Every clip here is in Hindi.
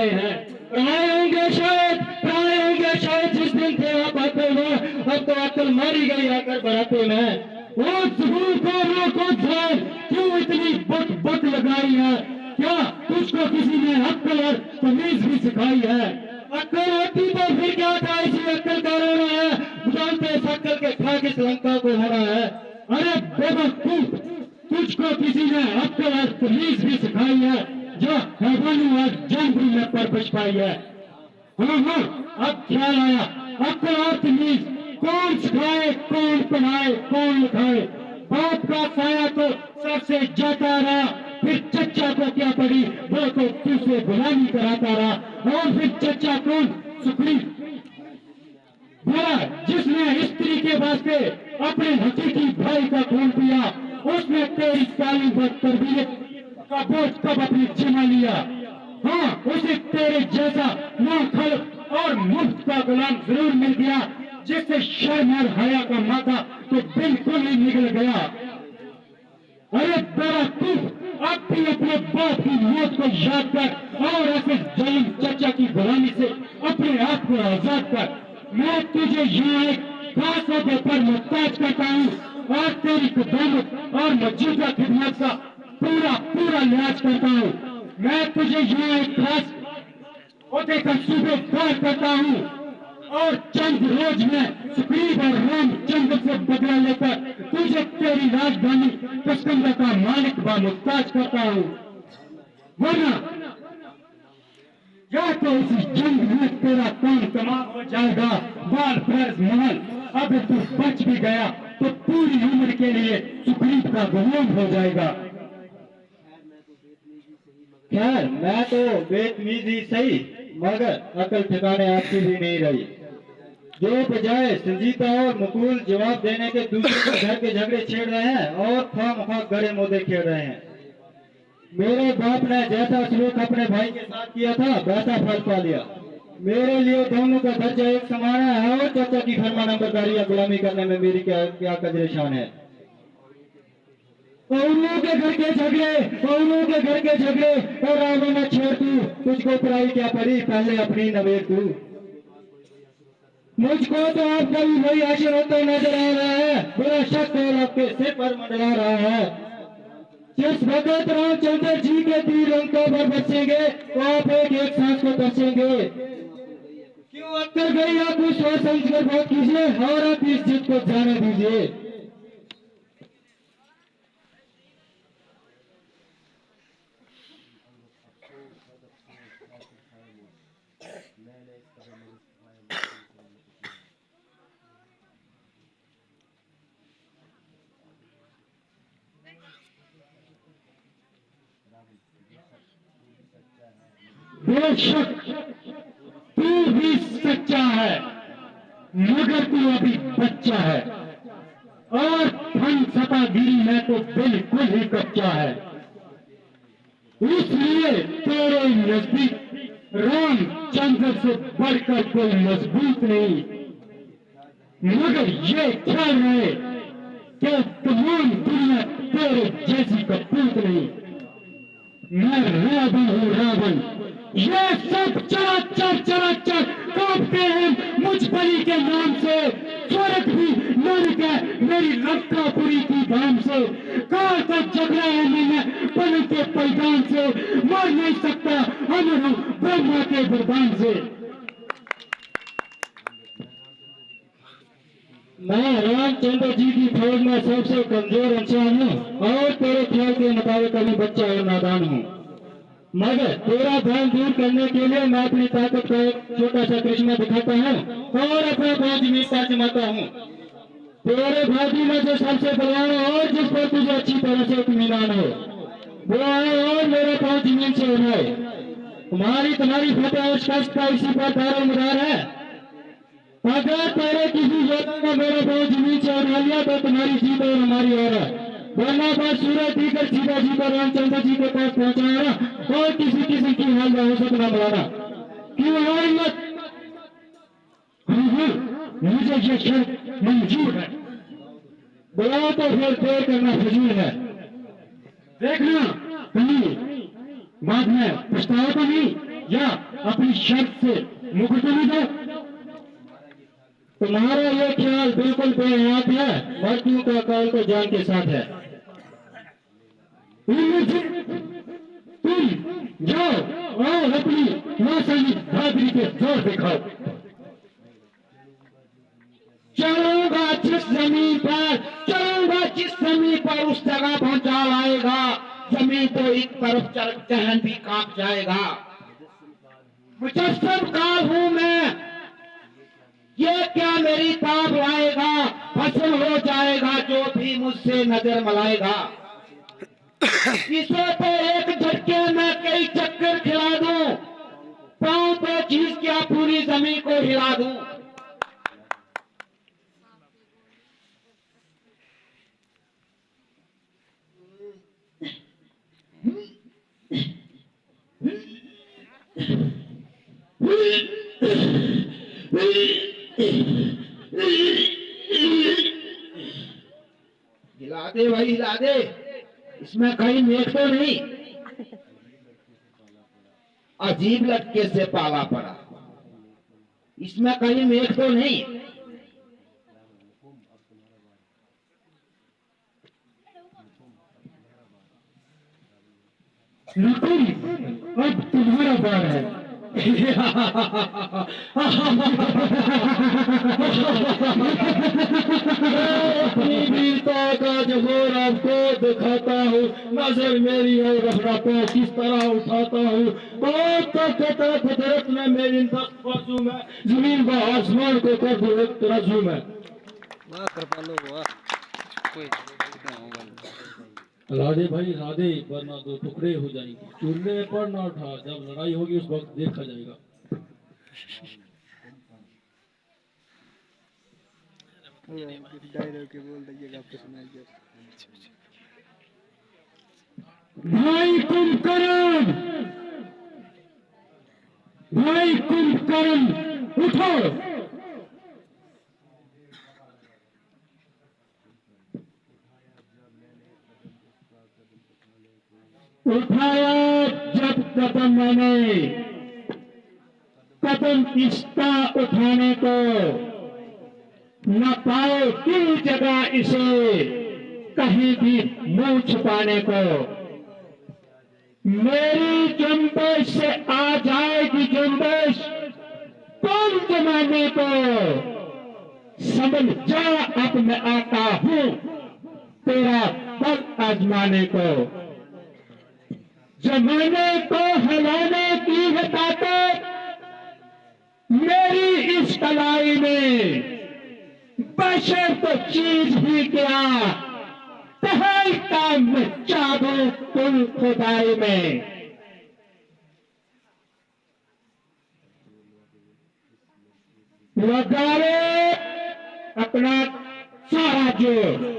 हैं। प्राय होंगे शायद जिस दिन थे आप आते हुए, अब तो अक्ल मारी गई आकर बराते में। वो सुकून को रोको जान, क्यों इतनी बक बक लगाई है? क्या तुझको किसी ने अक्ल और तमीज भी सिखाई है? अक्ल होती तो फिर क्या था, इसी अक्ल का रोना है। जानते इस अक्ल के खाक इस लंका को होना है। अरे बेवकूफ, तुझको किसी ने अक्ल और तमीज भी सिखाई है, जो हैवानी और जानवरों में परवरिश पाई है। हाँ, अब ख्याल आया, अक्ल और तमीज कौन सिखाए, कौन पढ़ाए, कौन लिखाए? बाप का साया तो सबसे जाता रहा, फिर चच्चा को क्या पड़ी, वो तो तुझसे गुलामी कराता रहा। और फिर चच्चा कौन? सुखरी बोला, जिसने स्त्री के वास्ते अपने हकीकी भाई का खून पिया, उसने तेरी तालीम व तरबियत का बोझ कब अपनी जिम्मा लिया? हाँ, उसे तेरे जैसा नाखल और मुफ्त का गुलाम जरूर मिल गया, जिससे शर्म और हया का माथा तो बिल्कुल ही निकल गया। अरे बेवकूफ, अब भी अपने बाप की मौत को याद कर और ऐसे जालिम चचा की गुलामी से अपने आप को आजाद कर। मैं तुझे यहाँ एक खास अहदे पर मुहताज करता हूँ और तेरी कदमत और मौजूदा खिदमत का पूरा लिहाज करता हूँ। मैं तुझे यहाँ एक खास ओहदे का सूबेदार करता हूँ और चंद रोज में सुग्रीव और रामचंद्र से बदला लेकर तुझे तेरी राजधानी कश्मीर का मालिक व मुहताज करता हूँ। वरना या तो इसी जंग में तेरा काम तमाम हो जाएगा, बाल फर्ज महल। अगर तू बच भी गया तो पूरी उम्र के लिए सुग्रीव का गुलाम हो जाएगा। खैर, मैं तो बेतमीज ही सही, मगर अकल ठिकाने आपकी भी नहीं रही। जो बजाय संजीदा और मुकूल जवाब देने के दूसरे के घर के झगड़े छेड़ रहे हैं और खामखा गड़े मोदे खेल रहे हैं। मेरे बाप ने जैसा सलूक अपने भाई के साथ किया था, वैसा फल पा लिया। मेरे लिए दोनों का दर्जा एक समान है और चाचा की फरमा नंबरदारी या गुलामी करने में मेरी क्या क्या कदर शान है। कौनों के घर के झगड़े और रावण में छेड़ तू, तुझको पराई क्या पड़ी, पहले अपनी नवेर तू। मुझको तो आपका भी वही आशर होता नजर आ रहा है। बड़ा शक और आपके सिर पर मंडरा रहा है। जिस वक्त रामचंद्र जी के तीर लंका पर बचेंगे तो आप एक एक सांस को बचेंगे। क्यों अक्कर गई, आप उस समझ कर बात कीजिए और आप इस जिद को जाने दीजिए। बेशक तू भी सच्चा है, मगर तू अभी बच्चा है और फन सतागिरी में तो बिल्कुल ही कच्चा है। इसलिए तेरे नजदीक रामचंद्र से बढ़कर कोई मजबूत नहीं। मगर ये ख्याल रहे कि तमाम दुनिया तेरे जैसी कपूत नहीं। मैं रावण हूँ, रावण। ये सब चराचर कांपते हैं मुझ बलि के नाम से। स्वर्ग भी लड़ के मेरी लंकापुरी की धाम से। काल का झगड़ा है मैंने बलि के पैगाम से। मर नहीं सकता अमर हूँ ब्रह्मा के वरदान से। मैं रामचंद्र जी की फौज में सबसे कमजोर इंसान हूँ और तेरे ख्याल के मुताबिक अभी बच्चा और नादान हूँ। मगर तेरा भ्रम दूर करने के लिए मैं अपनी ताकत का एक छोटा सा करिश्मा दिखाता हूँ और अपना फौज मीरता जमाता हूँ। तेरे भाजी में जो सबसे बलवान और जिस पर तुझे अच्छी तरह से इत्मीनान हो, वो आए और मेरे पाँव जमीन से उठाए। तुम्हारी फतेह और शिकस्त का इसी पर दारोमदार है। अगर तेरे किसी योद्धा का मेरा पाँव जमीन से उठा लिया तो तुम्हारी जीत और हमारी और है। वरना बात सूरज दीकर सीधा सीधा रामचंद्र जी के पास पहुंचाना और किसी की हाल में हो सकना बुलाना। क्यों हमारी मत? हाँ, मुझे ये शर्त मंजूर है। बुलाओ तो फिर देर करना फजूल है। देखना कहीं बाद में पछताओ तो नहीं। या अपनी शर्त से मुकर जाओ। तुम्हारा ये ख्याल बिल्कुल बेहयात है। मृत्यु का काल तो जान के साथ है। इनमें से तुम जाओ और अपनी नौसैनिक बहादुरी के जोर दिखाओ। चलूंगा जिस जमीन पर, चलूंगा जिस जमीन पर उस जगह पहुंचा लाएगा। जमीन तो एक तरफ चल, जहन भी कांप जाएगा। मुजस्सम काल हूं मैं, ये क्या मेरी ताब लाएगा। फसल हो जाएगा जो भी मुझसे नजर मलाएगा। इसे तो एक झटके में कई चक्कर खिला दूं, पांव पे चीज क्या पूरी जमीन को हिला दूं। हिला दे भाई, हिला दे। इसमें कहीं मेघ तो नहीं। अजीब लटके से पाला पड़ा, इसमें कहीं मेघ तो नहीं। नकुल, अब तुम्हारा बार है। अपनी वीरता का जोहर आपको दिखाता हूँ। नजर मेरी और रखना पे किस तरह उठाता हूँ। बहुत कहता कुदरत में मेरी दस्त बाजू में, जमीन व आसमान को कर दो एक तराजू में। वाह कृपालु वाह। कोई राधे भाई राधे, वरना दो टुकड़े हो जाएंगे। चूल्हे पर ना उठा, जब लड़ाई होगी उस वक्त देखा जाएगा। डायलॉग के बोल दीजिएगा आपको सुनाइए। भाई कुंभकर्ण, भाई कुंभकर्ण उठो। उठाया जब कदम मैंने, कदम इश्ता उठाने को, न पाए किसी जगह इसे कहीं भी मुंह छुपाने को। मेरी जुम्बश से आ जाएगी जुम्बश कौन जमाने को। समझ जा अब मैं आता हूं तेरा बल आजमाने को। जमाने को हिलाने की है ताकत मेरी इस कलाई में। बशर तो चीज ही क्या, टहलता मचा दो कुल खुदाई में। लगा रे अपना सारा जोर।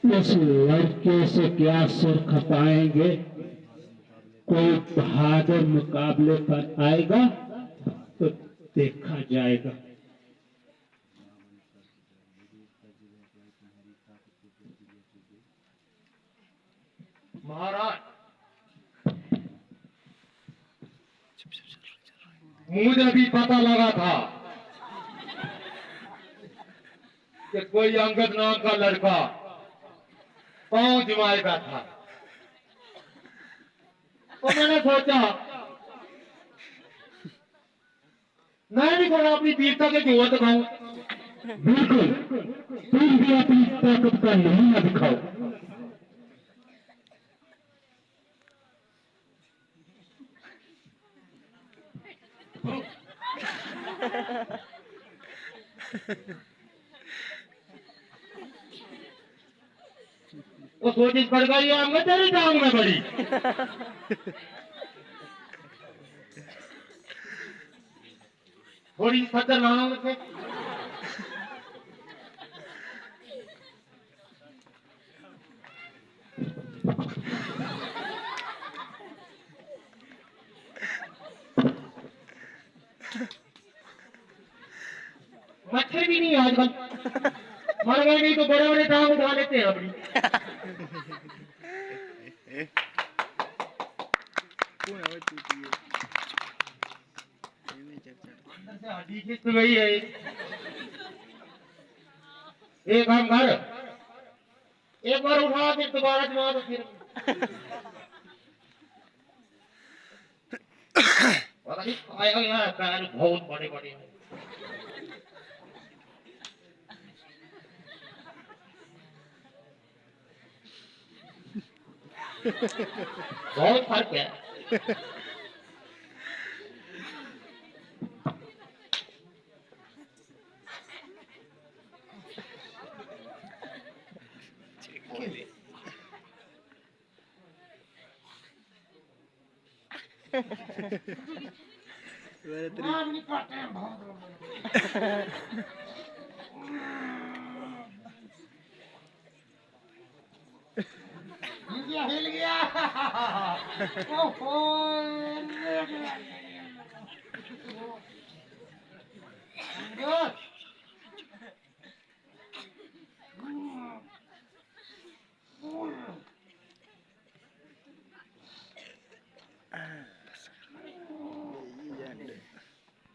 इस लड़के से क्या सुर खपाएंगे। कोई बहादुर मुकाबले पर आएगा तो देखा जाएगा। महाराज, मुझे भी पता लगा था कि कोई अंगद नाम का लड़का पांव जमाए बैठा। तो मैंने सोचा मैं भी थोड़ा अपनी वीरता के जोर दिखाऊं। बिल्कुल, तुम भी अपनी ताकत का नमूना दिखाओ। वो कोशिश कर गई है मैं तेरी टांग में बड़ी। थोड़ी सदर लाओ मुझे। मच्छर भी नहीं है आजकल, मर गए नहीं तो बड़े बड़े टांग उठा लेते हैं अपनी। कौन है वो चूती है ये में चढ़ अंदर से हड्डी खिंच गई है। एक काम कर, एक बार उठा फिर दोबारा जमा तो फिर पता नहीं आया यार पैर बहुत बड़े बड़े हैं। बहुत फर्क है। मेरे तेरी नाम नहीं काटे हैं बहुत। हिल गया, हिल गया। ओहो,